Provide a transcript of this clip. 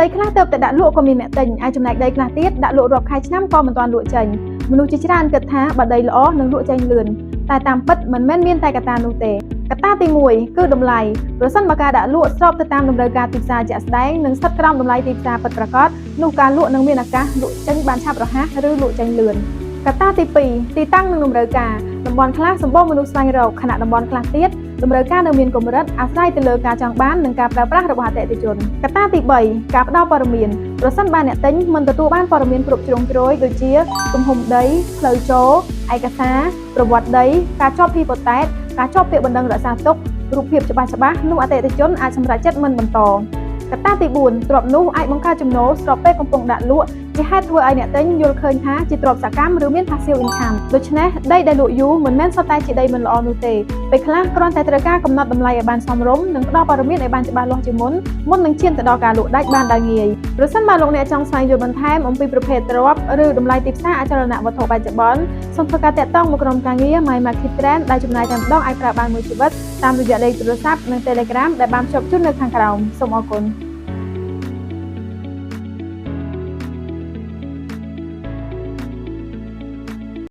ដីខ្លះទៅតែដាក់លក់ក៏មានអ្នកទិញអាចចំណែកដីខ្លះទៀតដាក់លក់រាប់ខែឆ្នាំក៏មិនទាន់លក់ចេញមនុស្សជាច្រើនគិតថាបើដីល្អនឹងលក់ចេញលឿនតែតាមពិតមិនមែនមានតែកត្តានោះទេកត្តាទី1គឺតម្លៃប្រសិនបើការដាក់លក់ស្របទៅតាមតម្រូវការទីផ្សារជាក់ស្ដែងនិងស្ថិតក្រោមតម្លៃទីផ្សារពិតប្រាកដនោះការលក់នឹងមានឱកាសលក់ចេញបានឆាប់រហ័សឬលក់ចេញលឿនកត្តាទី2ទីតាំងនិងតម្រូវការតំបន់ខ្លះសម្បូរមនុស្សស្វែងរកខណៈតំបន់ខ្លះទៀតតម្រូវការនៅមានកម្រិតអាស្រ័យទៅលើការចង់បាននិងការប្រើប្រាស់របស់អតិថិជនកត្តាទី3ការផ្ដល់ព័ត៌មានប្រសិនបើអ្នកទិញមិនទទួលបានព័ត៌មានគ្រប់ជ្រុងជ្រោយដូចជាទំហំដីផ្លូវចូលឯកសារប្រវត្តិដីការជាប់ហ៊ីប៉ូតែកការជាប់ពាក្យបណ្ដឹងរក្សាទុករូបភាពច្បាស់ៗនោះអតិថិជនអាចសម្រេចចិត្តមិនបន្តកត្តាទី4ទ្រព្យនោះអាចបង្កើតចំណូលស្របពេលកំពុងដាក់លក់ជាហេតុធ្វើឲ្យអ្នកទិញយល់ឃើញថាជាទ្រព្យសកម្មឬមាន passive income ដូច្នេះដីដែលលក់យូរមិនមែនសុទ្ធតែជាដីមិនល្អនោះទេពេលខ្លះគ្រាន់តែត្រូវការកំណត់តម្លៃឲ្យបានសមរម្យនិងផ្ដល់ព័ត៌មានឲ្យបានច្បាស់លាស់ជាមុននឹងឈានទៅដល់ការលក់ដាច់បានដោយងាយប្រសិនបើលោកអ្នកចង់ស្វែងយល់បន្ថែមអំពីប្រភេទទ្រព្យឬតម្លៃទីផ្សារអចលនវត្ថុបច្ចុប្បន្នសូមធ្វើការតាក់ទងមកក្រុមការងារ My Market Trend ដែលចំណាយតែម្ដងអាចប្រើបានមួយជីវិតតាមរយៈលេខទូរស័ព្ទនិង Telegram ដែលបានភ្ជាប់ជូននៅខាងក្រោមសូមអរគុណ